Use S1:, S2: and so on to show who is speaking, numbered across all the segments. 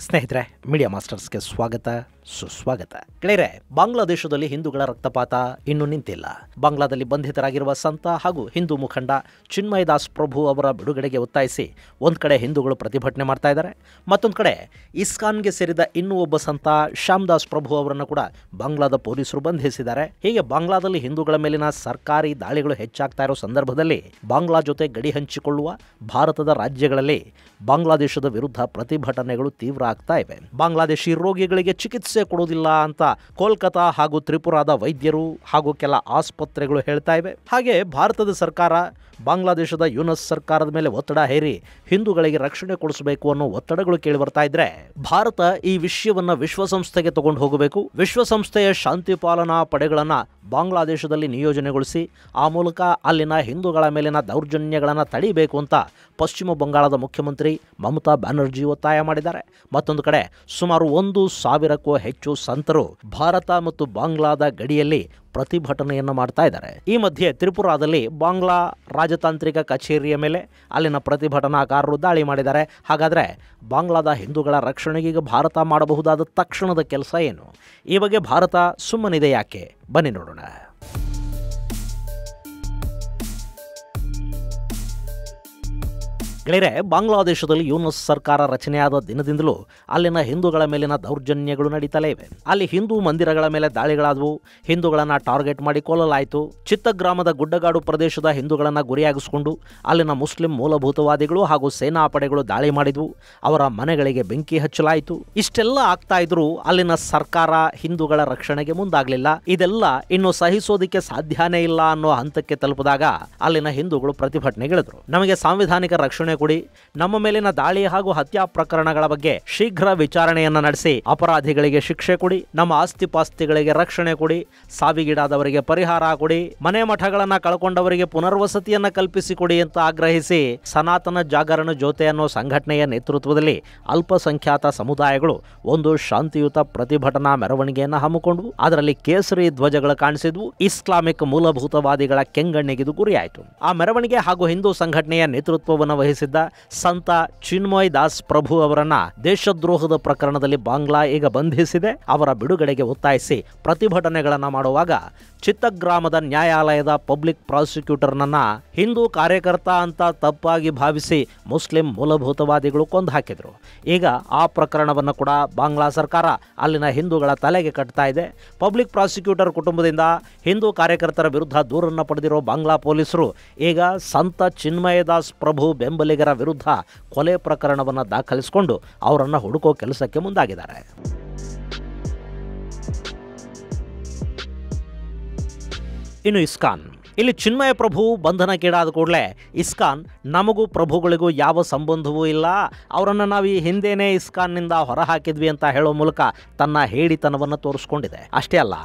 S1: ಸ್ನೇಹಿತರೆ, ಮೀಡಿಯಾ ಮಾಸ್ಟರ್ಸ್ಗೆ ಸ್ವಾಗತ ಸುಸ್ವಾಗತ. ಗೆಳೆಯರೆ, ಬಾಂಗ್ಲಾದೇಶದಲ್ಲಿ ಹಿಂದೂಗಳ ರಕ್ತಪಾತ ಇನ್ನೂ ನಿಂತಿಲ್ಲ. ಬಾಂಗ್ಲಾದಲ್ಲಿ ಬಂಧಿತರಾಗಿರುವ ಸಂತ ಹಾಗೂ ಹಿಂದೂ ಮುಖಂಡ ಚಿನ್ಮಯ ದಾಸ್ ಪ್ರಭು ಅವರ ಬಿಡುಗಡೆಗೆ ಒತ್ತಾಯಿಸಿ ಒಂದು ಕಡೆ ಹಿಂದೂಗಳು ಪ್ರತಿಭಟನೆ ಮಾಡ್ತಾ ಇದ್ದಾರೆ, ಮತ್ತೊಂದು ಕಡೆ ಇಸ್ಕಾನ್ಗೆ ಸೇರಿದ ಇನ್ನೂ ಒಬ್ಬ ಸಂತ ಶ್ಯಾಮ್ ದಾಸ್ ಪ್ರಭು ಅವರನ್ನು ಕೂಡ ಬಾಂಗ್ಲಾದ ಪೊಲೀಸರು ಬಂಧಿಸಿದ್ದಾರೆ. ಹೀಗೆ ಬಾಂಗ್ಲಾದಲ್ಲಿ ಹಿಂದೂಗಳ ಮೇಲಿನ ಸರ್ಕಾರಿ ದಾಳಿಗಳು ಹೆಚ್ಚಾಗ್ತಾ ಇರೋ ಸಂದರ್ಭದಲ್ಲಿ ಬಾಂಗ್ಲಾ ಜೊತೆ ಗಡಿ ಹಂಚಿಕೊಳ್ಳುವ ಭಾರತದ ರಾಜ್ಯಗಳಲ್ಲಿ ಬಾಂಗ್ಲಾದೇಶದ ವಿರುದ್ಧ ಪ್ರತಿಭಟನೆಗಳು ತೀವ್ರ ಆಗ್ತಾ ಇವೆ. ಬಾಂಗ್ಲಾದೇಶಿ ರೋಗಿಗಳಿಗೆ ಚಿಕಿತ್ಸೆ ಕೊಡುವುದಿಲ್ಲ ಅಂತ ಕೋಲ್ಕತಾ ಹಾಗೂ ತ್ರಿಪುರಾದ ವೈದ್ಯರು ಹಾಗೂ ಕೆಲ ಆಸ್ಪತ್ರೆಗಳು ಹೇಳ್ತಾ ಇವೆ. ಹಾಗೆ ಭಾರತದ ಸರ್ಕಾರ ಬಾಂಗ್ಲಾದೇಶದ ಯುನಸ್ ಸರ್ಕಾರದ ಮೇಲೆ ಒತ್ತಡ ಹೇರಿ ಹಿಂದೂಗಳಿಗೆ ರಕ್ಷಣೆ ಕೊಡಿಸಬೇಕು ಅನ್ನೋ ಒತ್ತಡಗಳು ಕೇಳಿ ಬರ್ತಾ ಇದ್ರೆ ಭಾರತ ಈ ವಿಷಯವನ್ನ ವಿಶ್ವಸಂಸ್ಥೆಗೆ ತಗೊಂಡು ಹೋಗಬೇಕು. ವಿಶ್ವಸಂಸ್ಥೆಯ ಶಾಂತಿ ಪಾಲನಾ ಪಡೆಗಳನ್ನ ಬಾಂಗ್ಲಾದೇಶದಲ್ಲಿ ನಿಯೋಜನೆಗೊಳಿಸಿ ಆ ಮೂಲಕ ಅಲ್ಲಿನ ಹಿಂದೂಗಳ ಮೇಲಿನ ದೌರ್ಜನ್ಯಗಳನ್ನು ತಡಿಬೇಕು ಅಂತ ಪಶ್ಚಿಮ ಬಂಗಾಳದ ಮುಖ್ಯಮಂತ್ರಿ ಮಮತಾ ಬ್ಯಾನರ್ಜಿ ಒತ್ತಾಯ ಮಾಡಿದ್ದಾರೆ. ಮತ್ತೊಂದು ಕಡೆ ಸುಮಾರು 1,000ಕ್ಕೂ ಹೆಚ್ಚು ಸಂತರು ಭಾರತ ಮತ್ತು ಬಾಂಗ್ಲಾದ ಗಡಿಯಲ್ಲಿ ಪ್ರತಿಭಟನೆಯನ್ನು ಮಾಡ್ತಾ ಇದ್ದಾರೆ. ಈ ಮಧ್ಯೆ ತ್ರಿಪುರಾದಲ್ಲಿ ಬಾಂಗ್ಲಾ ರಾಜತಾಂತ್ರಿಕ ಕಚೇರಿಯ ಮೇಲೆ ಅಲ್ಲಿನ ಪ್ರತಿಭಟನಾಕಾರರು ದಾಳಿ ಮಾಡಿದ್ದಾರೆ. ಹಾಗಾದರೆ ಬಾಂಗ್ಲಾದ ಹಿಂದೂಗಳ ರಕ್ಷಣೆಗೆ ಭಾರತ ಮಾಡಬಹುದಾದ ತಕ್ಷಣದ ಕೆಲಸ ಏನು? ಈ ಬಗ್ಗೆ ಭಾರತ ಸುಮ್ಮನಿದೆ ಯಾಕೆ? ಬನ್ನಿ ನೋಡೋಣ. ಗೆಳೆಯರೆ, ಬಾಂಗ್ಲಾದೇಶದಲ್ಲಿ ಯುನಸ್ ಸರ್ಕಾರ ರಚನೆಯಾದ ದಿನದಿಂದಲೂ ಅಲ್ಲಿನ ಹಿಂದೂಗಳ ಮೇಲಿನ ದೌರ್ಜನ್ಯಗಳು ನಡೀತಲೇ ಇವೆ. ಅಲ್ಲಿ ಹಿಂದೂ ಮಂದಿರಗಳ ಮೇಲೆ ದಾಳಿಗಳಾದವು, ಹಿಂದೂಗಳನ್ನು ಟಾರ್ಗೆಟ್ ಮಾಡಿ ಕೊಲ್ಲಲಾಯಿತು. ಚಿತ್ತಗ್ರಾಮದ ಗುಡ್ಡಗಾಡು ಪ್ರದೇಶದ ಹಿಂದೂಗಳನ್ನು ಗುರಿಯಾಗಿಸಿಕೊಂಡು ಅಲ್ಲಿನ ಮುಸ್ಲಿಂ ಮೂಲಭೂತವಾದಿಗಳು ಹಾಗೂ ಸೇನಾ ಪಡೆಗಳು ದಾಳಿ ಮಾಡಿದ್ವು. ಅವರ ಮನೆಗಳಿಗೆ ಬೆಂಕಿ ಹಚ್ಚಲಾಯಿತು. ಇಷ್ಟೆಲ್ಲ ಆಗ್ತಾ ಇದ್ರೂ ಅಲ್ಲಿನ ಸರ್ಕಾರ ಹಿಂದೂಗಳ ರಕ್ಷಣೆಗೆ ಮುಂದಾಗಲಿಲ್ಲ. ಇದೆಲ್ಲ ಇನ್ನು ಸಹಿಸೋದಿಕ್ಕೆ ಸಾಧ್ಯನೇ ಇಲ್ಲ ಅನ್ನೋ ಹಂತಕ್ಕೆ ತಲುಪಿದಾಗ ಅಲ್ಲಿನ ಹಿಂದೂಗಳು ಪ್ರತಿಭಟನೆಗಿಳಿದ್ರು. ನಮಗೆ ಸಾಂವಿಧಾನಿಕ ರಕ್ಷಣೆ ಕೊಡಿ, ನಮ್ಮ ಮೇಲಿನ ದಾಳಿ ಹಾಗೂ ಹತ್ಯಾ ಪ್ರಕರಣಗಳ ಬಗ್ಗೆ ಶೀಘ್ರ ವಿಚಾರಣೆಯನ್ನ ನಡೆಸಿ ಅಪರಾಧಿಗಳಿಗೆ ಶಿಕ್ಷೆ ಕೊಡಿ, ನಮ್ಮ ಆಸ್ತಿ ಪಾಸ್ತಿಗಳಿಗೆ ರಕ್ಷಣೆ ಕೊಡಿ, ಸಾವಿಗೀಡಾದವರಿಗೆ ಪರಿಹಾರ ಕೊಡಿ, ಮನೆ ಮಠಗಳನ್ನ ಕಳ್ಕೊಂಡವರಿಗೆ ಪುನರ್ವಸತಿಯನ್ನ ಕಲ್ಪಿಸಿಕೊಡಿ ಅಂತ ಆಗ್ರಹಿಸಿ ಸನಾತನ ಜಾಗರಣ ಜ್ಯೋತಿ ಅನ್ನೋ ಸಂಘಟನೆಯ ನೇತೃತ್ವದಲ್ಲಿ ಅಲ್ಪಸಂಖ್ಯಾತ ಸಮುದಾಯಗಳು ಒಂದು ಶಾಂತಿಯುತ ಪ್ರತಿಭಟನಾ ಮೆರವಣಿಗೆಯನ್ನು ಹಮ್ಮಿಕೊಂಡ್ವು. ಅದರಲ್ಲಿ ಕೇಸರಿ ಧ್ವಜಗಳು ಕಾಣಿಸಿದ್ವು. ಇಸ್ಲಾಮಿಕ್ ಮೂಲಭೂತವಾದಿಗಳ ಕೆಂಗಣ್ಣಿಗಿದು ಗುರಿಯಾಯಿತು. ಆ ಮೆರವಣಿಗೆ ಹಾಗೂ ಹಿಂದೂ ಸಂಘಟನೆಯ ನೇತೃತ್ವವನ್ನು ವಹಿಸಿದ್ದ ಸಂತ ಚಿನ್ಮಯ ದಾಸ್ ಪ್ರಭು ಅವರನ್ನ ದೇಶದ್ರೋಹದ ಪ್ರಕರಣದಲ್ಲಿ ಬಾಂಗ್ಲಾ ಈಗ ಬಂಧಿಸಿದೆ. ಅವರ ಬಿಡುಗಡೆಗೆ ಒತ್ತಾಯಿಸಿ ಪ್ರತಿಭಟನೆಗಳನ್ನ ಮಾಡುವಾಗ ಚಿತ್ತಗ್ರಾಮದ ನ್ಯಾಯಾಲಯದ ಪಬ್ಲಿಕ್ ಪ್ರಾಸಿಕ್ಯೂಟರ್ನನ್ನ ಹಿಂದೂ ಕಾರ್ಯಕರ್ತ ಅಂತ ತಪ್ಪಾಗಿ ಭಾವಿಸಿ ಮುಸ್ಲಿಂ ಮೂಲಭೂತವಾದಿಗಳು ಕೊಂದು ಹಾಕಿದ್ರು. ಈಗ ಆ ಪ್ರಕರಣವನ್ನು ಕೂಡ ಬಾಂಗ್ಲಾ ಸರ್ಕಾರ ಅಲ್ಲಿನ ಹಿಂದೂಗಳ ತಲೆಗೆ ಕಟ್ತಾ ಇದೆ. ಪಬ್ಲಿಕ್ ಪ್ರಾಸಿಕ್ಯೂಟರ್ ಕುಟುಂಬದಿಂದ ಹಿಂದೂ ಕಾರ್ಯಕರ್ತರ ವಿರುದ್ಧ ದೂರನ್ನು ಪಡೆದಿರೋ ಬಾಂಗ್ಲಾ ಪೊಲೀಸರು ಈಗ ಸಂತ ಚಿನ್ಮಯ ದಾಸ್ ಪ್ರಭು ಬೆಂಬಲಿಗರ ವಿರುದ್ಧ ಕೊಲೆ ಪ್ರಕರಣವನ್ನು ದಾಖಲಿಸಿಕೊಂಡು ಅವರನ್ನು ಹುಡುಕೋ ಕೆಲಸಕ್ಕೆ ಮುಂದಾಗಿದ್ದಾರೆ. ಇನ್ನು ಇಸ್ಕಾನ್, ಇಲ್ಲಿ ಚಿನ್ಮಯ ಪ್ರಭು ಬಂಧನಕ್ಕೀಡಾದ ಕೂಡಲೇ ಇಸ್ಕಾನ್ ನಮಗೂ ಪ್ರಭುಗಳಿಗೂ ಯಾವ ಸಂಬಂಧವೂ ಇಲ್ಲ, ಅವರನ್ನು ನಾವು ಈ ಹಿಂದೆನೇ ಇಸ್ಕಾನ್ನಿಂದ ಹೊರಹಾಕಿದ್ವಿ ಅಂತ ಹೇಳೋ ಮೂಲಕ ತನ್ನ ಹೇಡಿತನವನ್ನು ತೋರಿಸ್ಕೊಂಡಿದೆ. ಅಷ್ಟೇ ಅಲ್ಲ,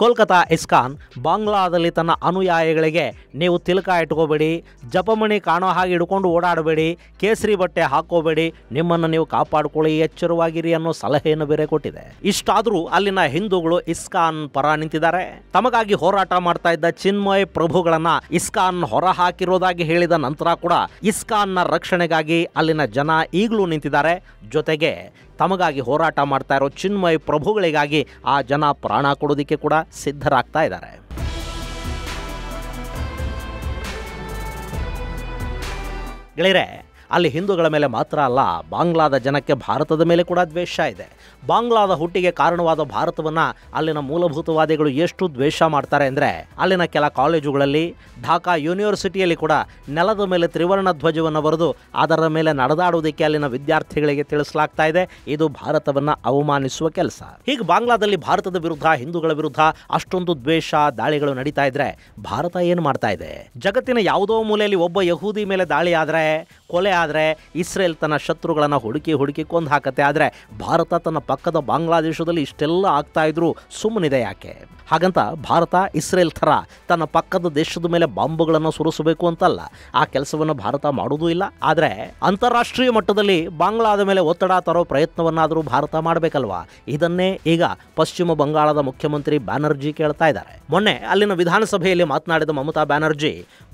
S1: ಕೋಲ್ಕತಾ ಇಸ್ಕಾನ್ ಬಾಂಗ್ಲಾದಲ್ಲಿ ತನ್ನ ಅನುಯಾಯಿಗಳಿಗೆ ನೀವು ತಿಲಕ ಇಟ್ಕೋಬೇಡಿ, ಜಪಮಣಿ ಕಾಣೋ ಹಾಗೆ ಹಿಡ್ಕೊಂಡು ಓಡಾಡಬೇಡಿ, ಕೇಸರಿ ಬಟ್ಟೆ ಹಾಕೋಬೇಡಿ, ನಿಮ್ಮನ್ನು ನೀವು ಕಾಪಾಡಿಕೊಳ್ಳಿ, ಎಚ್ಚರವಾಗಿರಿ ಅನ್ನೋ ಸಲಹೆಯನ್ನು ಬೇರೆ ಕೊಟ್ಟಿದೆ. ಇಷ್ಟಾದರೂ ಅಲ್ಲಿನ ಹಿಂದೂಗಳು ಇಸ್ಕಾನ್ ಪರ ನಿಂತಿದ್ದಾರೆ. ತಮಗಾಗಿ ಹೋರಾಟ ಮಾಡ್ತಾ ಇದ್ದ ಚಿನ್ಮಯ ಪ್ರಭುಗಳನ್ನ ಇಸ್ಕಾನ್ ಹೊರ ಹಾಕಿರೋದಾಗಿ ಹೇಳಿದ ನಂತರ ಕೂಡ ಇಸ್ಕಾನ್ನ ರಕ್ಷಣೆಗಾಗಿ ಅಲ್ಲಿನ ಜನ ಈಗಲೂ ನಿಂತಿದ್ದಾರೆ. ಜೊತೆಗೆ ತಮಗಾಗಿ ಹೋರಾಟ ಮಾಡ್ತಾ ಇರೋ ಚಿನ್ಮಯ ಪ್ರಭುಗಳಿಗಾಗಿ ಆ ಜನ ಪ್ರಾಣ ಕೊಡೋದಕ್ಕೆ ಕೂಡ ಸಿದ್ಧರಾಗ್ತಾ ಇದ್ದಾರೆ. ಗೆಳೆಯರೆ, ಅಲ್ಲಿ ಹಿಂದೂಗಳ ಮೇಲೆ ಮಾತ್ರ ಅಲ್ಲ, ಬಾಂಗ್ಲಾದ ಜನಕ್ಕೆ ಭಾರತದ ಮೇಲೆ ಕೂಡ ದ್ವೇಷ ಇದೆ. ಬಾಂಗ್ಲಾದ ಹುಟ್ಟಿಗೆ ಕಾರಣವಾದ ಭಾರತವನ್ನು ಅಲ್ಲಿನ ಮೂಲಭೂತವಾದಿಗಳು ಎಷ್ಟು ದ್ವೇಷ ಮಾಡ್ತಾರೆ ಅಂದರೆ ಅಲ್ಲಿನ ಕೆಲ ಕಾಲೇಜುಗಳಲ್ಲಿ, ಢಾಕಾ ಯೂನಿವರ್ಸಿಟಿಯಲ್ಲಿ ಕೂಡ ನೆಲದ ಮೇಲೆ ತ್ರಿವರ್ಣ ಧ್ವಜವನ್ನು ಬರೆದು ಅದರ ಮೇಲೆ ನಡೆದಾಡುವುದಕ್ಕೆ ಅಲ್ಲಿನ ವಿದ್ಯಾರ್ಥಿಗಳಿಗೆ ತಿಳಿಸಲಾಗ್ತಾ ಇದೆ. ಇದು ಭಾರತವನ್ನು ಅವಮಾನಿಸುವ ಕೆಲಸ. ಹೀಗೆ ಬಾಂಗ್ಲಾದಲ್ಲಿ ಭಾರತದ ವಿರುದ್ಧ, ಹಿಂದೂಗಳ ವಿರುದ್ಧ ಅಷ್ಟೊಂದು ದ್ವೇಷ, ದಾಳಿಗಳು ನಡೀತಾ ಇದ್ರೆ ಭಾರತ ಏನು ಮಾಡ್ತಾ ಇದೆ? ಜಗತ್ತಿನ ಯಾವುದೋ ಮೂಲೆಯಲ್ಲಿ ಒಬ್ಬ ಯಹೂದಿ ಮೇಲೆ ದಾಳಿ ಆದರೆ, ಕೊಲೆ ಆದರೆ ಇಸ್ರೇಲ್ ತನ್ನ ಶತ್ರುಗಳನ್ನು ಹುಡುಕಿ ಕೊಂದು ಹಾಕತ್ತೆ. ಆದರೆ ಭಾರತ ತನ್ನ ಪಕ್ಕದ ಬಾಂಗ್ಲಾದೇಶದಲ್ಲಿ ಇಷ್ಟೆಲ್ಲ ಆಗ್ತಾ ಇದ್ರೂ ಸುಮ್ಮನಿದೆ ಯಾಕೆ? ಹಾಗಂತ ಭಾರತ ಇಸ್ರೇಲ್ ಥರ ತನ್ನ ಪಕ್ಕದ ದೇಶದ ಮೇಲೆ ಬಾಂಬುಗಳನ್ನು ಸುರಿಸಬೇಕು ಅಂತಲ್ಲ, ಆ ಕೆಲಸವನ್ನು ಭಾರತ ಮಾಡೋದೂ ಇಲ್ಲ. ಆದರೆ ಅಂತಾರಾಷ್ಟ್ರೀಯ ಮಟ್ಟದಲ್ಲಿ ಬಾಂಗ್ಲಾದ ಮೇಲೆ ಒತ್ತಡ ತರೋ ಪ್ರಯತ್ನವನ್ನಾದರೂ ಭಾರತ ಮಾಡಬೇಕಲ್ವಾ? ಇದನ್ನೇ ಈಗ ಪಶ್ಚಿಮ ಬಂಗಾಳದ ಮುಖ್ಯಮಂತ್ರಿ ಬ್ಯಾನರ್ಜಿ ಕೇಳ್ತಾ ಇದ್ದಾರೆ. ಮೊನ್ನೆ ಅಲ್ಲಿನ ವಿಧಾನಸಭೆಯಲ್ಲಿ ಮಾತನಾಡಿದ ಮಮತಾ ಬ್ಯಾನರ್ಜಿ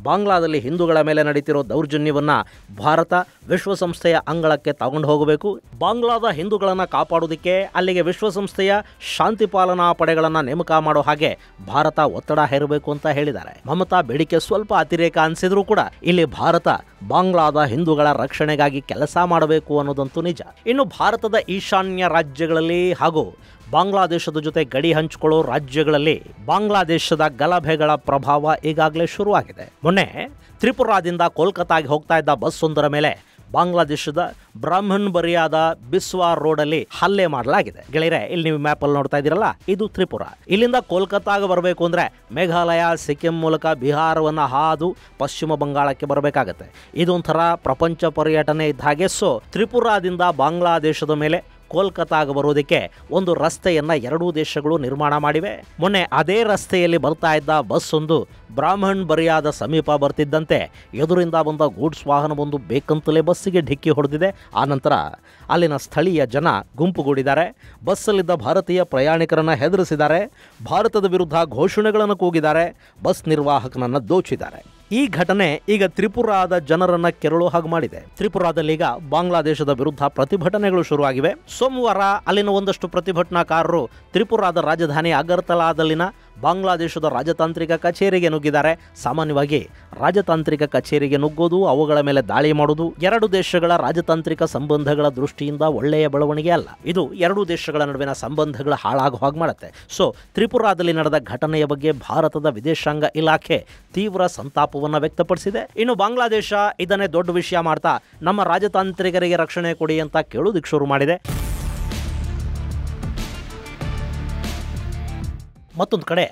S1: ಬಾಂಗ್ಲಾದಲ್ಲಿ ಹಿಂದೂಗಳ ಮೇಲೆ ನಡೀತಿರೋ ದೌರ್ಜನ್ಯವನ್ನು ಭಾರತ ವಿಶ್ವಸಂಸ್ಥೆಯ ಅಂಗಳಕ್ಕೆ ತಗೊಂಡು ಹೋಗಬೇಕು. ಬಾಂಗ್ಲಾದ ಹಿಂದೂಗಳನ್ನು ಕಾಪಾಡೋದಕ್ಕೆ ಅಲ್ಲಿಗೆ ವಿಶ್ವಸಂಸ್ಥೆಯ ಶಾಂತಿ ಪಾಲನಾ ಪಡೆಗಳನ್ನು ನೇಮಕ ಮಾಡೋ ಹಾಗೆ ಭಾರತ ಒತ್ತಡ ಹೇರಬೇಕು ಅಂತ ಹೇಳಿದ್ದಾರೆ. ಮಮತಾ ಬೇಡಿಕೆ ಸ್ವಲ್ಪ ಅತಿರೇಕ ಅನಿಸಿದ್ರೂ ಕೂಡ ಇಲ್ಲಿ ಭಾರತ ಬಾಂಗ್ಲಾದ ಹಿಂದೂಗಳ ರಕ್ಷಣೆಗಾಗಿ ಕೆಲಸ ಮಾಡಬೇಕು ಅನ್ನೋದಂತೂ ನಿಜ. ಇನ್ನು ಭಾರತದ ಈಶಾನ್ಯ ರಾಜ್ಯಗಳಲ್ಲಿ ಹಾಗೂ ಬಾಂಗ್ಲಾದೇಶದ ಜೊತೆ ಗಡಿ ಹಂಚಿಕೊಳ್ಳೋ ರಾಜ್ಯಗಳಲ್ಲಿ ಬಾಂಗ್ಲಾದೇಶದ ಗಲಭೆಗಳ ಪ್ರಭಾವ ಈಗಾಗಲೇ ಶುರುವಾಗಿದೆ. ಮೊನ್ನೆ ತ್ರಿಪುರಾದಿಂದ ಕೋಲ್ಕತಾಗೆ ಹೋಗ್ತಾ ಇದ್ದ ಬಸ್ ಒಂದರ ಮೇಲೆ ಬಾಂಗ್ಲಾದೇಶದ ಬ್ರಾಹ್ಮಣ್ಬರಿಯಾದ ಬಿಸ್ವಾ ರೋಡಲ್ಲಿ ಹಲ್ಲೆ ಮಾಡಲಾಗಿದೆ. ಗೆಳೆಯರೆ, ಇಲ್ಲಿ ನೀವು ಮ್ಯಾಪಲ್ಲಿ ನೋಡ್ತಾ ಇದ್ದೀರಲ್ಲ, ಇದು ತ್ರಿಪುರ. ಇಲ್ಲಿಂದ ಕೋಲ್ಕತಾಗೆ ಬರಬೇಕು ಅಂದರೆ ಮೇಘಾಲಯ, ಸಿಕ್ಕಿಂ ಮೂಲಕ ಬಿಹಾರವನ್ನು ಹಾದು ಪಶ್ಚಿಮ ಬಂಗಾಳಕ್ಕೆ ಬರಬೇಕಾಗತ್ತೆ. ಇದೊಂಥರ ಪ್ರಪಂಚ ಪರ್ಯಟನೆ ಇದ್ದ ಹಾಗೆ. ಸೊ ತ್ರಿಪುರಾದಿಂದ ಬಾಂಗ್ಲಾದೇಶದ ಮೇಲೆ ಕೋಲ್ಕತಾಗೆ ಬರೋದಕ್ಕೆ ಒಂದು ರಸ್ತೆಯನ್ನು ಎರಡೂ ದೇಶಗಳು ನಿರ್ಮಾಣ ಮಾಡಿವೆ. ಮೊನ್ನೆ ಅದೇ ರಸ್ತೆಯಲ್ಲಿ ಬರ್ತಾ ಇದ್ದ ಬಸ್ ಒಂದು ಬ್ರಾಹ್ಮಣ್ಬರಿಯಾದ ಸಮೀಪ ಬರ್ತಿದ್ದಂತೆ ಎದುರಿಂದ ಬಂದ ಗೂಡ್ಸ್ ವಾಹನವೊಂದು ಬೇಕಂತಲೇ ಬಸ್ಸಿಗೆ ಡಿಕ್ಕಿ ಹೊಡೆದಿದೆ. ಆನಂತರ ಅಲ್ಲಿನ ಸ್ಥಳೀಯ ಜನ ಗುಂಪುಗೂಡಿದ್ದಾರೆ. ಬಸ್ಸಲ್ಲಿದ್ದ ಭಾರತೀಯ ಪ್ರಯಾಣಿಕರನ್ನು ಹೆದರಿಸಿದ್ದಾರೆ. ಭಾರತದ ವಿರುದ್ಧ ಘೋಷಣೆಗಳನ್ನು ಕೂಗಿದ್ದಾರೆ. ಬಸ್ ನಿರ್ವಾಹಕನನ್ನು ದೋಚಿದ್ದಾರೆ. ಈ ಘಟನೆ ಈಗ ತ್ರಿಪುರಾದ ಜನರನ್ನ ಕೆರಳು ಹಾಗೆ ಮಾಡಿದೆ. ತ್ರಿಪುರಾದಲ್ಲಿ ಈಗ ಬಾಂಗ್ಲಾದೇಶದ ವಿರುದ್ಧ ಪ್ರತಿಭಟನೆಗಳು ಶುರುವಾಗಿವೆ. ಸೋಮವಾರ ಅಲ್ಲಿನ ಒಂದಷ್ಟು ಪ್ರತಿಭಟನಾಕಾರರು ತ್ರಿಪುರಾದ ರಾಜಧಾನಿ ಅಗರ್ತಲಾದಲ್ಲಿನ ಬಾಂಗ್ಲಾದೇಶದ ರಾಜತಾಂತ್ರಿಕ ಕಚೇರಿಗೆ ನುಗ್ಗಿದ್ದಾರೆ. ಸಾಮಾನ್ಯವಾಗಿ ರಾಜತಾಂತ್ರಿಕ ಕಚೇರಿಗೆ ನುಗ್ಗೋದು, ಅವುಗಳ ಮೇಲೆ ದಾಳಿ ಮಾಡೋದು ಎರಡು ದೇಶಗಳ ರಾಜತಾಂತ್ರಿಕ ಸಂಬಂಧಗಳ ದೃಷ್ಟಿಯಿಂದ ಒಳ್ಳೆಯ ಬೆಳವಣಿಗೆ ಅಲ್ಲ. ಇದು ಎರಡೂ ದೇಶಗಳ ನಡುವಿನ ಸಂಬಂಧಗಳ ಹಾಳಾಗುವ ಹಾಗೆ ಮಾಡುತ್ತೆ. ಸೊ ತ್ರಿಪುರಾದಲ್ಲಿ ನಡೆದ ಘಟನೆಯ ಬಗ್ಗೆ ಭಾರತದ ವಿದೇಶಾಂಗ ಇಲಾಖೆ ತೀವ್ರ ಸಂತಾಪವನ್ನು ವ್ಯಕ್ತಪಡಿಸಿದೆ. ಇನ್ನು ಬಾಂಗ್ಲಾದೇಶ ಇದನ್ನೇ ದೊಡ್ಡ ವಿಷಯ ಮಾಡ್ತಾ ನಮ್ಮ ರಾಜತಾಂತ್ರಿಕರಿಗೆ ರಕ್ಷಣೆ ಕೊಡಿ ಅಂತ ಕೇಳೋದಕ್ಕೆ ಶುರು ಮಾಡಿದೆ. ಮತ್ತೊಂದು ಕಡೆ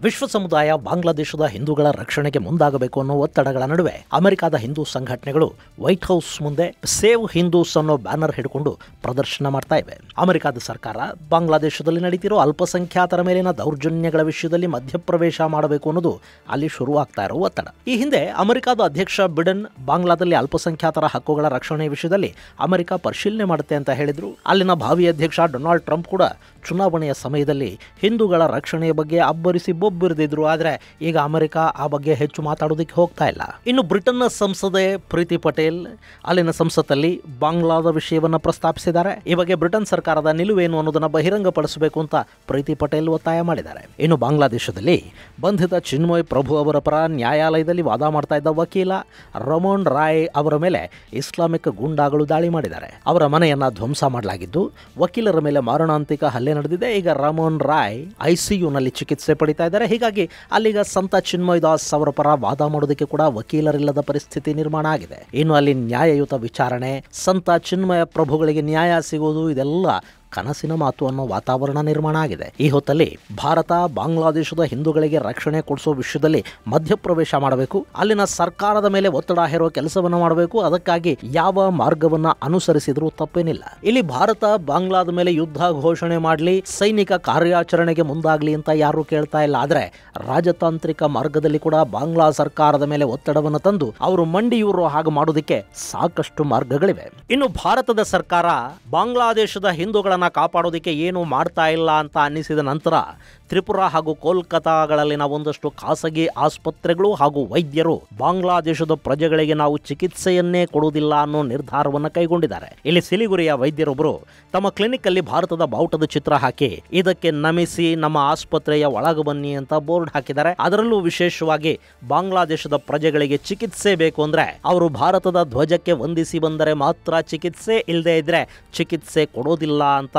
S1: ವಿಶ್ವ ಸಮುದಾಯ ಬಾಂಗ್ಲಾದೇಶದ ಹಿಂದೂಗಳ ರಕ್ಷಣೆಗೆ ಮುಂದಾಗಬೇಕು ಅನ್ನೋ ಒತ್ತಡಗಳ ನಡುವೆ ಅಮೆರಿಕದ ಹಿಂದೂ ಸಂಘಟನೆಗಳು ವೈಟ್ ಹೌಸ್ ಮುಂದೆ ಸೇವ್ ಹಿಂದೂಸ್ ಅನ್ನೋ ಬ್ಯಾನರ್ ಹಿಡ್ಕೊಂಡು ಪ್ರದರ್ಶನ ಮಾಡ್ತಾ ಇವೆ. ಅಮೆರಿಕದ ಸರ್ಕಾರ ಬಾಂಗ್ಲಾದೇಶದಲ್ಲಿ ನಡೀತಿರೋ ಅಲ್ಪಸಂಖ್ಯಾತರ ಮೇಲಿನ ದೌರ್ಜನ್ಯಗಳ ವಿಷಯದಲ್ಲಿ ಮಧ್ಯಪ್ರವೇಶ ಮಾಡಬೇಕು ಅನ್ನೋದು ಅಲ್ಲಿ ಶುರುವಾಗ್ತಾ ಇರೋ ಒತ್ತಡ. ಈ ಹಿಂದೆ ಅಮೆರಿಕದ ಅಧ್ಯಕ್ಷ ಬಿಡೆನ್ ಬಾಂಗ್ಲಾದಲ್ಲಿ ಅಲ್ಪಸಂಖ್ಯಾತರ ಹಕ್ಕುಗಳ ರಕ್ಷಣೆ ವಿಷಯದಲ್ಲಿ ಅಮೆರಿಕ ಪರಿಶೀಲನೆ ಮಾಡುತ್ತೆ ಅಂತ ಹೇಳಿದ್ರು. ಅಲ್ಲಿನ ಭಾವಿ ಅಧ್ಯಕ್ಷ ಡೊನಾಲ್ಡ್ ಟ್ರಂಪ್ ಕೂಡ ಚುನಾವಣೆಯ ಸಮಯದಲ್ಲಿ ಹಿಂದೂಗಳ ರಕ್ಷಣೆಯ ಬಗ್ಗೆ ಅಬ್ಬರಿಸಿ ಬೊಬ್ಬಿರಿದಿದ್ರು. ಆದರೆ ಈಗ ಅಮೆರಿಕ ಆ ಬಗ್ಗೆ ಹೆಚ್ಚು ಮಾತಾಡೋದಕ್ಕೆ ಹೋಗ್ತಾ ಇಲ್ಲ. ಇನ್ನು ಬ್ರಿಟನ್ನ ಸಂಸದೆ ಪ್ರೀತಿ ಪಟೇಲ್ ಅಲ್ಲಿನ ಸಂಸತ್ತಲ್ಲಿ ಬಾಂಗ್ಲಾದ ವಿಷಯವನ್ನು ಪ್ರಸ್ತಾಪಿಸಿದ್ದಾರೆ. ಈ ಬಗ್ಗೆ ಬ್ರಿಟನ್ ಸರ್ಕಾರದ ನಿಲುವೇನು ಅನ್ನೋದನ್ನ ಬಹಿರಂಗಪಡಿಸಬೇಕು ಅಂತ ಪ್ರೀತಿ ಪಟೇಲ್ ಒತ್ತಾಯ ಮಾಡಿದ್ದಾರೆ. ಇನ್ನು ಬಾಂಗ್ಲಾದೇಶದಲ್ಲಿ ಬಂಧಿತ ಚಿನ್ಮಯ್ ಪ್ರಭು ಅವರ ಪರ ನ್ಯಾಯಾಲಯದಲ್ಲಿ ವಾದ ಮಾಡ್ತಾ ಇದ್ದ ವಕೀಲ ರಮೋನ್ ರಾಯ್ ಅವರ ಮೇಲೆ ಇಸ್ಲಾಮಿಕ್ ಗೂಂಡಾಗಳು ದಾಳಿ ಮಾಡಿದ್ದಾರೆ. ಅವರ ಮನೆಯನ್ನ ಧ್ವಂಸ ಮಾಡಲಾಗಿದ್ದು ವಕೀಲರ ಮೇಲೆ ಮಾರಣಾಂತಿಕ ಹಲ್ಲೆ ನಡೆದಿದೆ. ಈಗ ರಮೋನ್ ರಾಯ್ ಐಸಿಯುನಲ್ಲಿ ಚಿಕಿತ್ಸೆ ಪಡಿತಾ ಇದ್ದಾರೆ. ಹೀಗಾಗಿ ಅಲ್ಲಿಗ ಸಂತ ಚಿನ್ಮಯ್ ದಾಸ್ ಅವರ ಪರ ವಾದ ಮಾಡೋದಕ್ಕೆ ಕೂಡ ವಕೀಲರಿಲ್ಲದ ಪರಿಸ್ಥಿತಿ ನಿರ್ಮಾಣ ಆಗಿದೆ. ಇನ್ನು ಅಲ್ಲಿ ನ್ಯಾಯಯುತ ವಿಚಾರಣೆ, ಸಂತ ಚಿನ್ಮಯ ಪ್ರಭುಗಳಿಗೆ ನ್ಯಾಯ ಸಿಗೋದು, ಇದೆಲ್ಲ ಕನಸಿನ ಮಾತು ಅನ್ನೋ ವಾತಾವರಣ ನಿರ್ಮಾಣ ಆಗಿದೆ. ಈ ಹೊತ್ತಲ್ಲಿ ಭಾರತ ಬಾಂಗ್ಲಾದೇಶದ ಹಿಂದೂಗಳಿಗೆ ರಕ್ಷಣೆ ಕೊಡಿಸೋ ವಿಷಯದಲ್ಲಿ ಮಧ್ಯಪ್ರವೇಶ ಮಾಡಬೇಕು. ಅಲ್ಲಿನ ಸರ್ಕಾರದ ಮೇಲೆ ಒತ್ತಡ ಹೇರೋ ಕೆಲಸವನ್ನು ಮಾಡಬೇಕು. ಅದಕ್ಕಾಗಿ ಯಾವ ಮಾರ್ಗವನ್ನ ಅನುಸರಿಸಿದ್ರೂ ತಪ್ಪೇನಿಲ್ಲ. ಇಲ್ಲಿ ಭಾರತ ಬಾಂಗ್ಲಾದ ಮೇಲೆ ಯುದ್ಧ ಘೋಷಣೆ ಮಾಡಲಿ, ಸೈನಿಕ ಕಾರ್ಯಾಚರಣೆಗೆ ಮುಂದಾಗ್ಲಿ ಅಂತ ಯಾರು ಕೇಳ್ತಾ ಇಲ್ಲ. ಆದ್ರೆ ರಾಜತಾಂತ್ರಿಕ ಮಾರ್ಗದಲ್ಲಿ ಕೂಡ ಬಾಂಗ್ಲಾ ಸರ್ಕಾರದ ಮೇಲೆ ಒತ್ತಡವನ್ನು ತಂದು ಅವರು ಮಂಡಿಯೂರೋ ಹಾಗೆ ಮಾಡೋದಕ್ಕೆ ಸಾಕಷ್ಟು ಮಾರ್ಗಗಳಿವೆ. ಇನ್ನು ಭಾರತದ ಸರ್ಕಾರ ಬಾಂಗ್ಲಾದೇಶದ ಹಿಂದೂಗಳ ಕಾಪಾಡೋದಕ್ಕೆ ಏನು ಮಾಡ್ತಾ ಇಲ್ಲ ಅಂತ ಅನ್ನಿಸಿದ ನಂತರ ತ್ರಿಪುರಾ ಹಾಗೂ ಕೋಲ್ಕತಾಗಳಲ್ಲಿನ ಒಂದಷ್ಟು ಖಾಸಗಿ ಆಸ್ಪತ್ರೆಗಳು ಹಾಗೂ ವೈದ್ಯರು ಬಾಂಗ್ಲಾದೇಶದ ಪ್ರಜೆಗಳಿಗೆ ನಾವು ಚಿಕಿತ್ಸೆಯನ್ನೇ ಕೊಡುವುದಿಲ್ಲ ಅನ್ನೋ ನಿರ್ಧಾರವನ್ನು ಕೈಗೊಂಡಿದ್ದಾರೆ. ಇಲ್ಲಿ ಸಿಲಿಗುರಿಯ ವೈದ್ಯರೊಬ್ಬರು ತಮ್ಮ ಕ್ಲಿನಿಕ್ ಅಲ್ಲಿ ಭಾರತದ ಬಾವುಟದ ಚಿತ್ರ ಹಾಕಿ ಇದಕ್ಕೆ ನಮಿಸಿ ನಮ್ಮ ಆಸ್ಪತ್ರೆಯ ಒಳಗೆ ಬನ್ನಿ ಅಂತ ಬೋರ್ಡ್ ಹಾಕಿದ್ದಾರೆ. ಅದರಲ್ಲೂ ವಿಶೇಷವಾಗಿ ಬಾಂಗ್ಲಾದೇಶದ ಪ್ರಜೆಗಳಿಗೆ ಚಿಕಿತ್ಸೆ ಬೇಕು ಅಂದ್ರೆ ಅವರು ಭಾರತದ ಧ್ವಜಕ್ಕೆ ವಂದಿಸಿ ಬಂದರೆ ಮಾತ್ರ ಚಿಕಿತ್ಸೆ, ಇಲ್ಲದೆ ಇದ್ರೆ ಚಿಕಿತ್ಸೆ ಕೊಡೋದಿಲ್ಲ ಅಂತ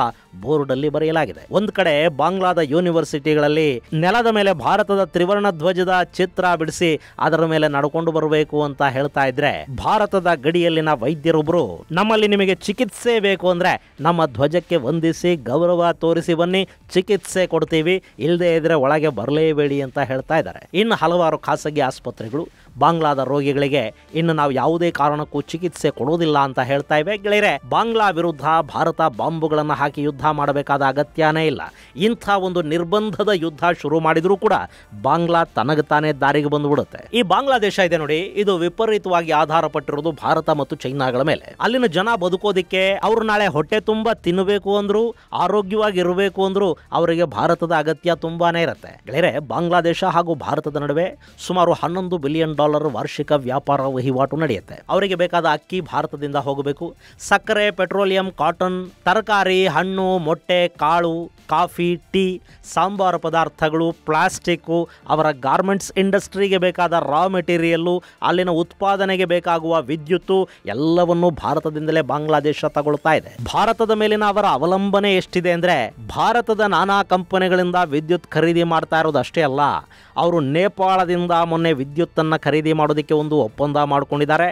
S1: ಬೋರ್ಡ್ ಅಲ್ಲಿ ಬರೆಯಲಾಗಿದೆ. ಒಂದ್ ಕಡೆ ಬಾಂಗ್ಲಾದ ಯೂನಿವರ್ಸಿಟಿಗಳಲ್ಲಿ ನೆಲದ ಮೇಲೆ ಭಾರತದ ತ್ರಿವರ್ಣ ಧ್ವಜದ ಚಿತ್ರ ಬಿಡಿಸಿ ಅದರ ಮೇಲೆ ನಡ್ಕೊಂಡು ಬರಬೇಕು ಅಂತ ಹೇಳ್ತಾ ಇದ್ರೆ, ಭಾರತದ ಗಡಿಯಲ್ಲಿನ ವೈದ್ಯರೊಬ್ಬರು ನಮ್ಮಲ್ಲಿ ನಿಮಗೆ ಚಿಕಿತ್ಸೆ ಬೇಕು ಅಂದ್ರೆ ನಮ್ಮ ಧ್ವಜಕ್ಕೆ ವಂದಿಸಿ ಗೌರವ ತೋರಿಸಿ ಬನ್ನಿ, ಚಿಕಿತ್ಸೆ ಕೊಡ್ತೀವಿ, ಇಲ್ಲದೆ ಇದ್ರೆ ಒಳಗೆ ಬರಲೇಬೇಡಿ ಅಂತ ಹೇಳ್ತಾ ಇದ್ದಾರೆ. ಇನ್ನು ಹಲವಾರು ಖಾಸಗಿ ಆಸ್ಪತ್ರೆಗಳು ಬಾಂಗ್ಲಾದ ರೋಗಿಗಳಿಗೆ ಇನ್ನು ನಾವು ಯಾವುದೇ ಕಾರಣಕ್ಕೂ ಚಿಕಿತ್ಸೆ ಕೊಡೋದಿಲ್ಲ ಅಂತ ಹೇಳ್ತಾ ಇವೆ. ಗೆಳೆಯರೆ, ಬಾಂಗ್ಲಾ ವಿರುದ್ಧ ಭಾರತ ಬಾಂಬುಗಳನ್ನು ಹಾಕಿ ಯುದ್ಧ ಮಾಡಬೇಕಾದ ಅಗತ್ಯನೇ ಇಲ್ಲ. ಇಂಥ ಒಂದು ನಿರ್ಬಂಧದ ಯುದ್ಧ ಶುರು ಮಾಡಿದ್ರೂ ಕೂಡ ಬಾಂಗ್ಲಾ ತನಗತಾನೆ ದಾರಿಗೆ ಬಂದುಬಿಡುತ್ತೆ. ಈ ಬಾಂಗ್ಲಾದೇಶ ಇದೆ ನೋಡಿ, ಇದು ವಿಪರೀತವಾಗಿ ಆಧಾರ ಪಟ್ಟಿರೋದು ಭಾರತ ಮತ್ತು ಚೈನಾಗಳ ಮೇಲೆ. ಅಲ್ಲಿನ ಜನ ಬದುಕೋದಿಕ್ಕೆ ಅವರು ನಾಳೆ ಹೊಟ್ಟೆ ತುಂಬ ತಿನ್ನಬೇಕು ಅಂದ್ರು, ಆರೋಗ್ಯವಾಗಿ ಇರಬೇಕು ಅಂದ್ರು ಅವರಿಗೆ ಭಾರತದ ಅಗತ್ಯ ತುಂಬಾನೇ ಇರುತ್ತೆ. ಗೆಳೆಯರೆ, ಬಾಂಗ್ಲಾದೇಶ ಹಾಗೂ ಭಾರತದ ನಡುವೆ ಸುಮಾರು $11 ಬಿಲಿಯನ್ ವಾರ್ಷಿಕ ವ್ಯಾಪಾರ ವಹಿವಾಟು ನಡೆಯುತ್ತೆ. ಅವರಿಗೆ ಬೇಕಾದ ಅಕ್ಕಿ ಭಾರತದಿಂದ ಹೋಗಬೇಕು. ಸಕ್ಕರೆ, ಪೆಟ್ರೋಲಿಯಂ, ಕಾಟನ್, ತರಕಾರಿ, ಹಣ್ಣು, ಮೊಟ್ಟೆ, ಕಾಳು, ಕಾಫಿ, ಟೀ, ಸಾಂಬಾರು ಪದಾರ್ಥಗಳು, ಪ್ಲಾಸ್ಟಿಕ್ಕು, ಅವರ ಗಾರ್ಮೆಂಟ್ಸ್ ಇಂಡಸ್ಟ್ರಿಗೆ ಬೇಕಾದ ರಾ ಮೆಟೀರಿಯಲ್ಲು, ಅಲ್ಲಿನ ಉತ್ಪಾದನೆಗೆ ಬೇಕಾಗುವ ವಿದ್ಯುತ್ತು ಎಲ್ಲವನ್ನೂ ಭಾರತದಿಂದಲೇ ಬಾಂಗ್ಲಾದೇಶ ತಗೊಳ್ತಾ ಇದೆ. ಭಾರತದ ಮೇಲಿನ ಅವರ ಅವಲಂಬನೆ ಎಷ್ಟಿದೆ ಅಂದರೆ, ಭಾರತದ ನಾನಾ ಕಂಪನಿಗಳಿಂದ ವಿದ್ಯುತ್ ಖರೀದಿ ಮಾಡ್ತಾ ಇರೋದು ಅಷ್ಟೇ ಅಲ್ಲ, ಅವರು ನೇಪಾಳದಿಂದ ಮೊನ್ನೆ ವಿದ್ಯುತ್ತನ್ನು ಖರೀದಿ ಮಾಡೋದಕ್ಕೆ ಒಂದು ಒಪ್ಪಂದ ಮಾಡಿಕೊಂಡಿದ್ದಾರೆ.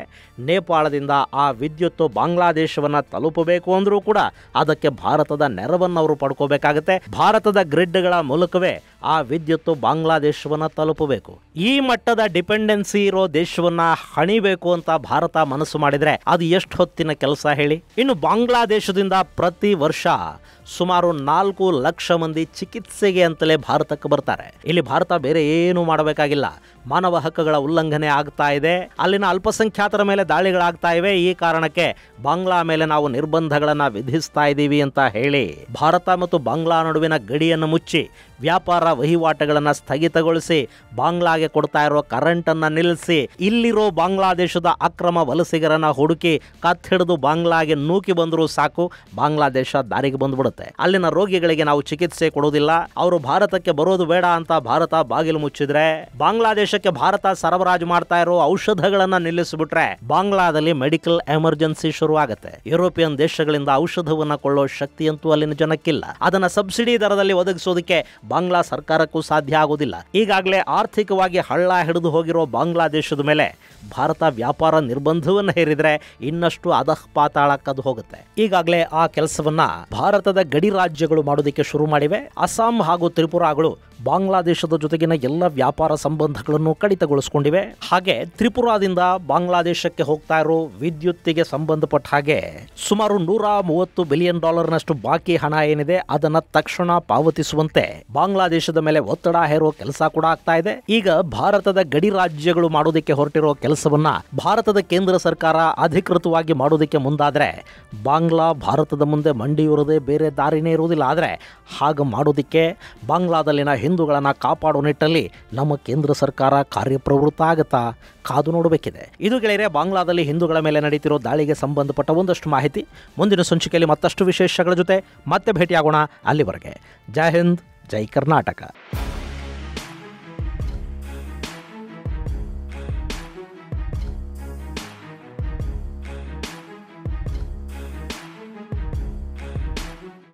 S1: ನೇಪಾಳದಿಂದ ಆ ವಿದ್ಯುತ್ತು ಬಾಂಗ್ಲಾದೇಶವನ್ನು ತಲುಪಬೇಕು ಅಂದರೂ ಕೂಡ ಅದಕ್ಕೆ ಭಾರತದ ನೆರವನ್ನು ಅವರು ಪಡ್ಕೋಬೇಕಾಗುತ್ತೆ. ಭಾರತದ ಗ್ರಿಡ್ಗಳ ಮೂಲಕವೇ ಆ ವಿದ್ಯುತ್ತು ಬಾಂಗ್ಲಾದೇಶವನ್ನು ತಲುಪಬೇಕು. ಈ ಮಟ್ಟದ ಡಿಪೆಂಡೆನ್ಸಿ ಇರೋ ದೇಶವನ್ನು ಹಣಿಬೇಕು ಅಂತ ಭಾರತ ಮನಸ್ಸು ಮಾಡಿದರೆ ಅದು ಎಷ್ಟು ಹೊತ್ತಿನ ಕೆಲಸ ಹೇಳಿ. ಇನ್ನು ಬಾಂಗ್ಲಾದೇಶದಿಂದ ಪ್ರತಿ ವರ್ಷ ಸುಮಾರು 4 ಲಕ್ಷ ಮಂದಿ ಚಿಕಿತ್ಸೆಗೆ ಅಂತಲೇ ಭಾರತಕ್ಕೆ ಬರ್ತಾರೆ. ಇಲ್ಲಿ ಭಾರತ ಬೇರೆ ಏನು ಮಾಡಬೇಕಾಗಿಲ್ಲ. ಮಾನವ ಹಕ್ಕುಗಳ ಉಲ್ಲಂಘನೆ ಆಗ್ತಾ ಇದೆ, ಅಲ್ಲಿನ ಅಲ್ಪಸಂಖ್ಯಾತರ ಮೇಲೆ ದಾಳಿಗಳಾಗ್ತಾ ಇವೆ. ಈ ಕಾರಣಕ್ಕೆ ಬಾಂಗ್ಲಾ ಮೇಲೆ ನಾವು ನಿರ್ಬಂಧಗಳನ್ನು ವಿಧಿಸ್ತಾ ಇದ್ದೀವಿ ಅಂತ ಹೇಳಿ ಭಾರತ ಮತ್ತು ಬಾಂಗ್ಲಾ ನಡುವಿನ ಗಡಿಯನ್ನು ಮುಚ್ಚಿ ವ್ಯಾಪಾರ ವಹಿವಾಟುಗಳನ್ನು ಸ್ಥಗಿತಗೊಳಿಸಿ ಬಾಂಗ್ಲಾಗೆ ಕೊಡ್ತಾ ಇರೋ ಕರೆಂಟನ್ನು ನಿಲ್ಲಿಸಿ ಇಲ್ಲಿರೋ ಬಾಂಗ್ಲಾದೇಶದ ಅಕ್ರಮ ವಲಸಿಗರನ್ನ ಹುಡುಕಿ ಕತ್ತಿಡಿದು ಬಾಂಗ್ಲಾಗೆ ನೂಕಿ ಬಂದರೂ ಸಾಕು, ಬಾಂಗ್ಲಾದೇಶ ದಾರಿಗೆ ಬಂದ್ಬಿಡುತ್ತೆ. ಅಲ್ಲಿನ ರೋಗಿಗಳಿಗೆ ನಾವು ಚಿಕಿತ್ಸೆ ಕೊಡೋದಿಲ್ಲ, ಅವರು ಭಾರತಕ್ಕೆ ಬರೋದು ಬೇಡ ಅಂತ ಭಾರತ ಬಾಗಿಲು ಮುಚ್ಚಿದ್ರೆ, ಬಾಂಗ್ಲಾದೇಶಕ್ಕೆ ಭಾರತ ಸರಬರಾಜು ಮಾಡ್ತಾ ಇರೋ ಔಷಧಗಳನ್ನ ನಿಲ್ಲಿಸಿಬಿಟ್ರೆ ಬಾಂಗ್ಲಾದಲ್ಲಿ ಮೆಡಿಕಲ್ ಎಮರ್ಜೆನ್ಸಿ ಶುರು ಆಗುತ್ತೆ. ಯುರೋಪಿಯನ್ ದೇಶಗಳಿಂದ ಔಷಧವನ್ನ ಕೊಳ್ಳೋ ಶಕ್ತಿಯಂತೂ ಅಲ್ಲಿನ ಜನಕ್ಕಿಲ್ಲ. ಅದನ್ನ ಸಬ್ಸಿಡಿ ದರದಲ್ಲಿ ಒದಗಿಸೋದಕ್ಕೆ ಬಾಂಗ್ಲಾ ಸರ್ಕಾರಕ್ಕೂ ಸಾಧ್ಯ ಆಗೋದಿಲ್ಲ. ಈಗಾಗಲೇ ಆರ್ಥಿಕವಾಗಿ ಹಳ್ಳ ಹಿಡಿದು ಹೋಗಿರೋ ಬಾಂಗ್ಲಾದೇಶದ ಮೇಲೆ ಭಾರತ ವ್ಯಾಪಾರ ನಿರ್ಬಂಧವನ್ನು ಹೇರಿದ್ರೆ ಇನ್ನಷ್ಟು ಅಧಃಪಾತಾಳಕ್ಕದು ಹೋಗುತ್ತೆ. ಈಗಾಗಲೇ ಆ ಕೆಲಸವನ್ನ ಭಾರತದ ಗಡಿ ರಾಜ್ಯಗಳು ಮಾಡೋದಕ್ಕೆ ಶುರು ಮಾಡಿವೆ. ಅಸ್ಸಾಂ ಹಾಗೂ ತ್ರಿಪುರಾಗಳು ಬಾಂಗ್ಲಾದೇಶದ ಜೊತೆಗಿನ ಎಲ್ಲ ವ್ಯಾಪಾರ ಸಂಬಂಧಗಳನ್ನು ಕಡಿತಗೊಳಿಸಿಕೊಂಡಿವೆ. ಹಾಗೆ ತ್ರಿಪುರಾದಿಂದ ಬಾಂಗ್ಲಾದೇಶಕ್ಕೆ ಹೋಗ್ತಾ ಇರೋ ವಿದ್ಯುತ್ತಿಗೆ ಸಂಬಂಧಪಟ್ಟ ಹಾಗೆ ಸುಮಾರು $130 ಬಿಲಿಯನ್ ಬಾಕಿ ಹಣ ಏನಿದೆ ಅದನ್ನ ತಕ್ಷಣ ಪಾವತಿಸುವಂತೆ ಬಾಂಗ್ಲಾದೇಶದ ಮೇಲೆ ಒತ್ತಡ ಹೇರೋ ಕೆಲಸ ಕೂಡ ಆಗ್ತಾ ಇದೆ. ಈಗ ಭಾರತದ ಗಡಿ ರಾಜ್ಯಗಳು ಮಾಡೋದಕ್ಕೆ ಹೊರಟಿರೋ ಕೆಲಸವನ್ನ ಭಾರತದ ಕೇಂದ್ರ ಸರ್ಕಾರ ಅಧಿಕೃತವಾಗಿ ಮಾಡೋದಕ್ಕೆ ಮುಂದಾದ್ರೆ ಬಾಂಗ್ಲಾ ಭಾರತದ ಮುಂದೆ ಮಂಡಿಯೂರದೆ ಬೇರೆ ದಾರಿನೇ ಇರುವುದಿಲ್ಲ. ಆದರೆ ಹಾಗೆ ಮಾಡೋದಕ್ಕೆ ಬಾಂಗ್ಲಾದಲ್ಲಿನ ಹಿಂದೂಗಳನ್ನ ಕಾಪಾಡೋ ನಿಟ್ಟಲ್ಲಿ ನಮ್ಮ ಕೇಂದ್ರ ಸರ್ಕಾರ ಕಾರ್ಯಪ್ರವೃತ್ತ ಆಗುತ್ತಾ ಕಾದು ನೋಡಬೇಕಿದೆ. ಇದು ಗೆಳೆಯರೆ ಬಾಂಗ್ಲಾದಲ್ಲಿ ಹಿಂದೂಗಳ ಮೇಲೆ ನಡೀತಿರೋ ದಾಳಿಗೆ ಸಂಬಂಧಪಟ್ಟ ಒಂದಷ್ಟು ಮಾಹಿತಿ. ಮುಂದಿನ ಸಂಚಿಕೆಯಲ್ಲಿ ಮತ್ತಷ್ಟು ವಿಶೇಷಗಳ ಜೊತೆ ಮತ್ತೆ ಭೇಟಿಯಾಗೋಣ. ಅಲ್ಲಿವರೆಗೆ ಜೈ ಹಿಂದ್, ಜೈ ಕರ್ನಾಟಕ.